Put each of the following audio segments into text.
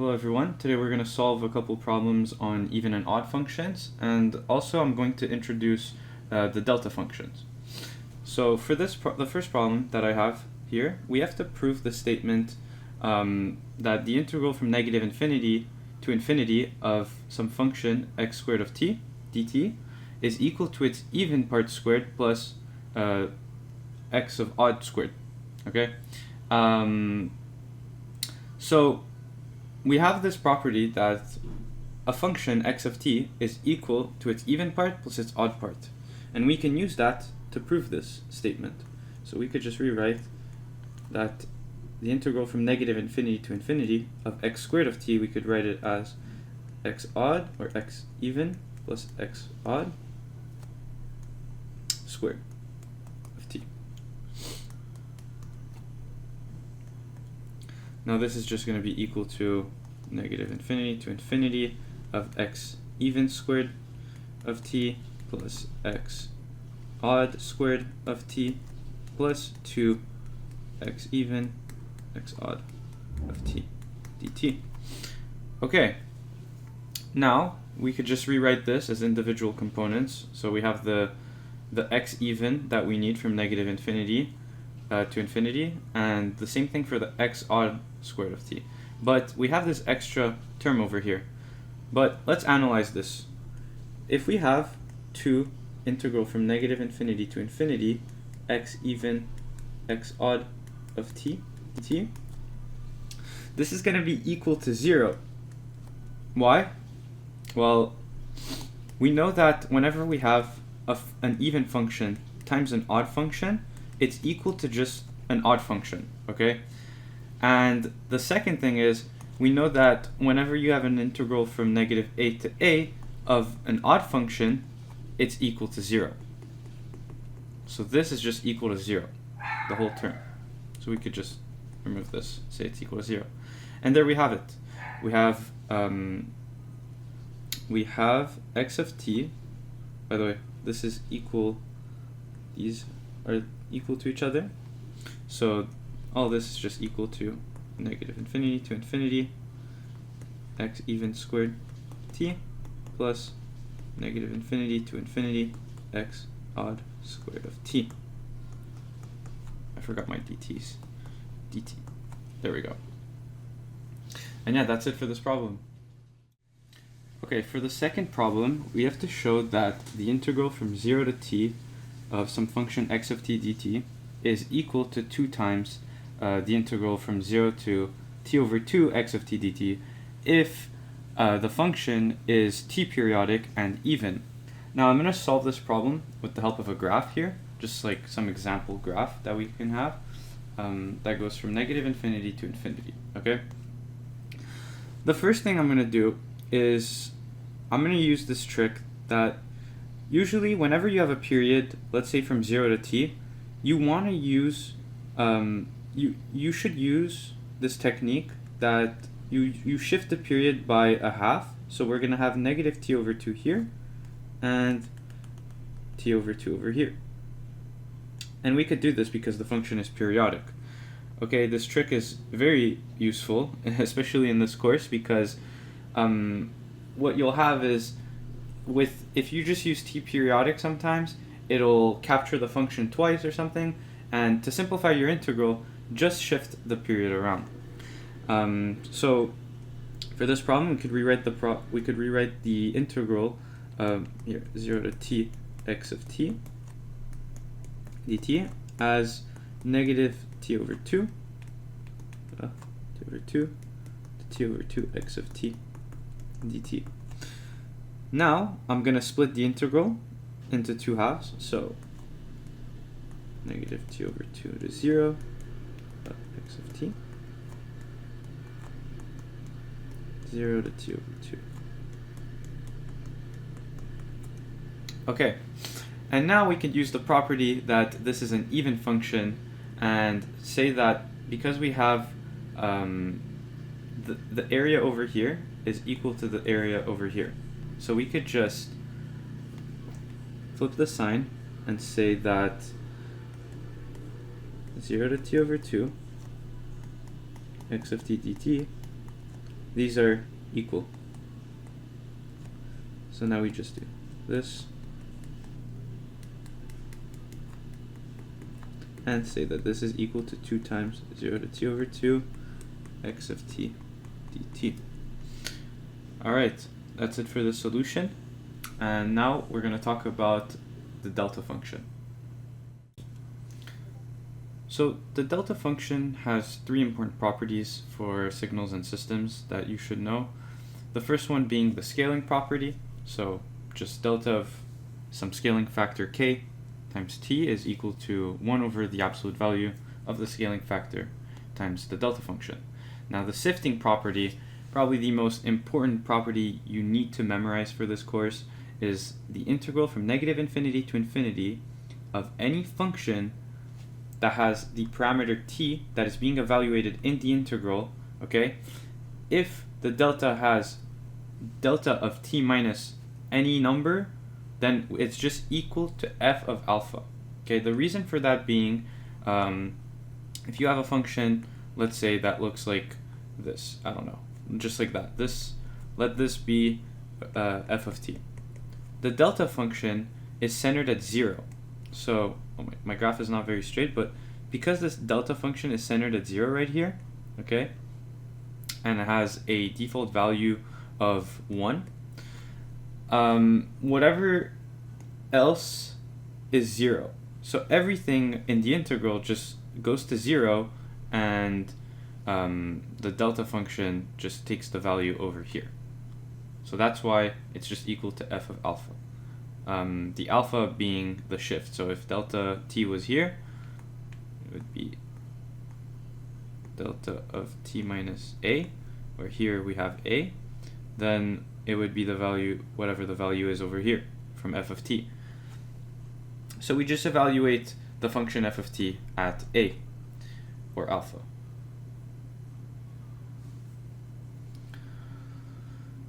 Hello everyone, today we're going to solve a couple problems on even and odd functions, and also I'm going to introduce the delta functions. So for this, the first problem that I have here, we have to prove the statement that the integral from negative infinity to infinity of some function x squared of t dt is equal to its even part squared plus x of odd squared. Okay, so we have this property that a function x of t is equal to its even part plus its odd part, and we can use that to prove this statement. So we could just rewrite that the integral from negative infinity to infinity of x squared of t, we could write it as x odd or x even plus x odd squared of t. Now this is just going to be equal to negative infinity to infinity of x even squared of t plus x odd squared of t plus 2 x even x odd of t dt. Okay, now we could just rewrite this as individual components. So we have the x even that we need from negative infinity to infinity, and the same thing for the x odd squared of t. But we have this extra term over here. But let's analyze this. If we have 2 integral from negative infinity to infinity x even x odd of t dt, this is going to be equal to 0. Why? Well, we know that whenever we have an even function times an odd function, it's equal to just an odd function, okay? And the second thing is, we know that whenever you have an integral from negative a to a of an odd function, it's equal to 0. So this is just equal to 0, the whole term. So we could just remove this, say it's equal to 0. And there we have it. We have x of t. By the way, this is equal, these are equal to each other. So all this is just equal to negative infinity to infinity x even squared t plus negative infinity to infinity x odd squared of t. I forgot my dt's. dt. There we go. And yeah, that's it for this problem. Okay, for the second problem, we have to show that the integral from 0 to t of some function x of t dt is equal to 2 times the integral from 0 to t over 2 x of t dt if the function is t periodic and even. Now I'm going to solve this problem with the help of a graph here, just like some example graph that we can have that goes from negative infinity to infinity. Okay. The first thing I'm going to do is I'm going to use this trick that usually whenever you have a period, let's say from 0 to t, you want to use you should use this technique that you shift the period by a half. So we're going to have negative t over 2 here and t over 2 over here. And we could do this because the function is periodic. Okay, this trick is very useful, especially in this course, because what you'll have is, if you just use t periodic, sometimes it'll capture the function twice or something, and to simplify your integral, just shift the period around. So for this problem, we could rewrite the integral here 0 to t x of t dt as negative t over 2 t over 2 to t over 2 x of t dt. Now I'm going to split the integral into 2 halves, so negative t over 2 to 0 x of t, 0 to t over 2. Okay, and now we could use the property that this is an even function and say that because we have the area over here is equal to the area over here. So we could just flip the sign and say that 0 to t over 2 x of t dt these are equal. So now we just do this and say that this is equal to 2 times 0 to t over 2 x of t dt. Alright, that's it for the solution. And now we're going to talk about the delta function. So the delta function has 3 important properties for signals and systems that you should know. The first one being the scaling property. So just delta of some scaling factor k times t is equal to 1 over the absolute value of the scaling factor times the delta function. Now the sifting property, probably the most important property you need to memorize for this course, is the integral from -infinity to infinity of any function that has the parameter t that is being evaluated in the integral, okay? If the delta has delta of t minus any number, then it's just equal to f of alpha. Okay, the reason for that being, if you have a function, let's say that looks like this, I don't know, just like that. Let this be f of t. The delta function is centered at 0. So my graph is not very straight, but because this delta function is centered at 0 right here, okay, and it has a default value of 1, whatever else is 0. So everything in the integral just goes to 0, and the delta function just takes the value over here. So that's why it's just equal to f of alpha. The alpha being the shift. So if delta t was here, it would be delta of t minus a, where here we have a, then it would be the value, whatever the value is over here from f of t. So we just evaluate the function f of t at a, or alpha.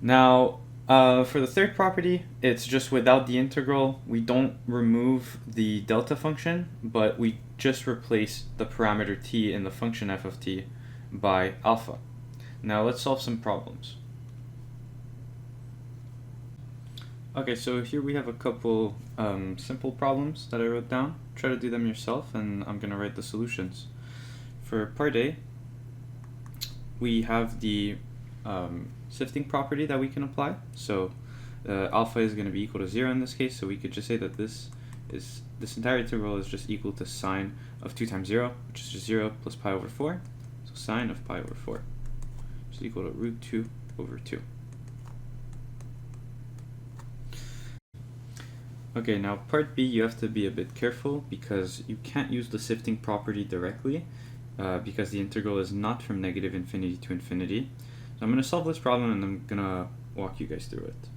Now, for the third property, it's just without the integral. We don't remove the delta function, but we just replace the parameter t in the function f of t by alpha. Now let's solve some problems. Okay, so here we have a couple simple problems that I wrote down. Try to do them yourself, and I'm going to write the solutions. For part A, we have the sifting property that we can apply. So alpha is going to be equal to 0 in this case, so we could just say that this entire integral is just equal to sine of 2 times 0, which is just 0 plus pi over 4. So sine of pi over 4 is equal to root 2 over 2. Okay, now part B, you have to be a bit careful because you can't use the sifting property directly because the integral is not from -infinity to infinity. So I'm going to solve this problem and I'm going to walk you guys through it.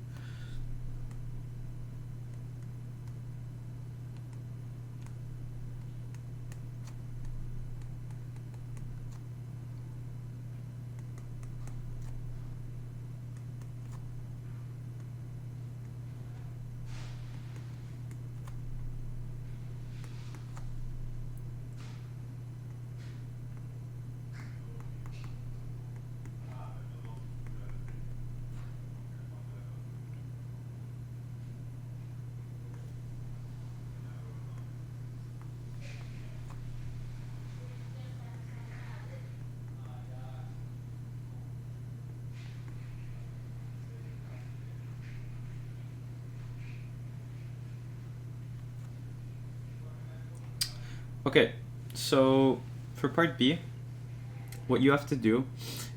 Okay, so for part B, what you have to do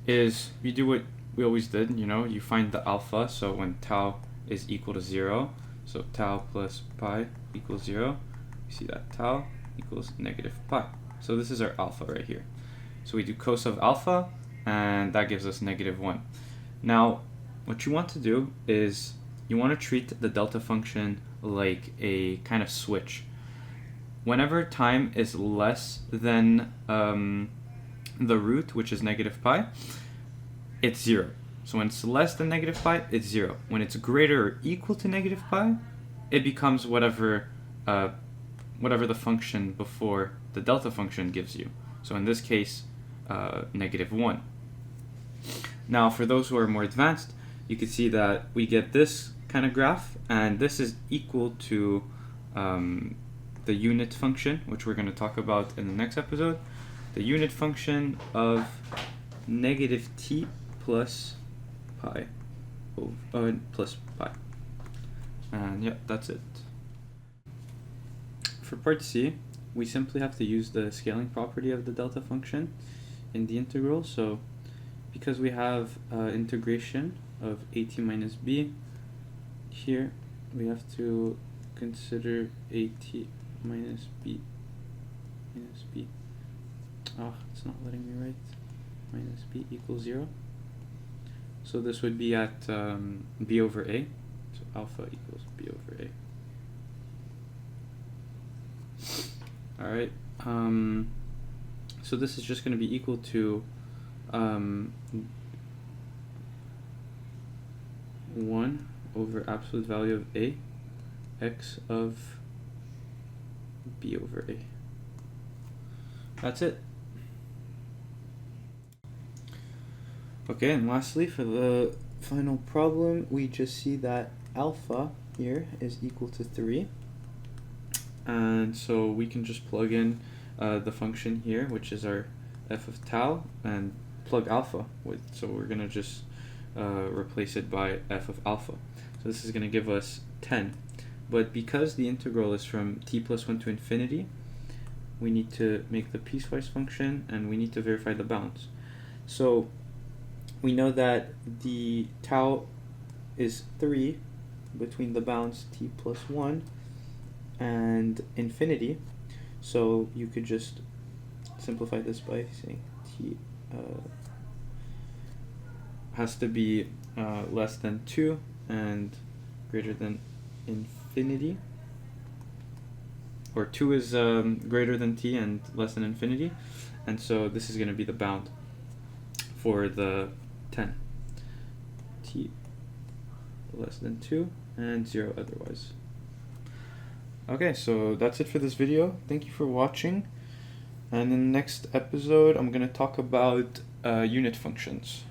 is you do what we always did, you find the alpha. So when tau is equal to 0, so tau plus pi equals 0, you see that tau equals -pi. So this is our alpha right here. So we do cos of alpha, and that gives us -1. Now, what you want to do is you want to treat the delta function like a kind of switch. Whenever time is less than the root, which is -pi, it's 0. So when it's less than -pi, it's 0. When it's greater or equal to -pi, it becomes whatever the function before the delta function gives you. So in this case, -1. Now for those who are more advanced, you can see that we get this kind of graph, and this is equal to the unit function, which we're going to talk about in the next episode. The unit function of negative t plus pi plus pi. And yeah, that's it. For part C, we simply have to use the scaling property of the delta function in the integral. So because we have integration of at minus b, here we have to consider at minus b minus b. Oh, it's not letting me write. Minus b equals 0. So this would be at b over a. So alpha equals b over a. Alright, so this is just going to be equal to 1 over absolute value of a, x of b over a. That's it. Okay, and lastly, for the final problem, we just see that alpha here is equal to 3. And so we can just plug in the function here, which is our f of tau, and plug alpha with. So we're going to just replace it by f of alpha. So this is going to give us 10. But because the integral is from t plus 1 to infinity, we need to make the piecewise function, and we need to verify the bounds. So we know that the tau is 3 between the bounds t plus 1 and infinity, so you could just simplify this by saying t has to be less than 2 and greater than infinity, or 2 is greater than t and less than infinity, and so this is going to be the bound for the 10. T less than 2 and 0 otherwise. Okay, so that's it for this video. Thank you for watching. And in the next episode, I'm going to talk about unit functions.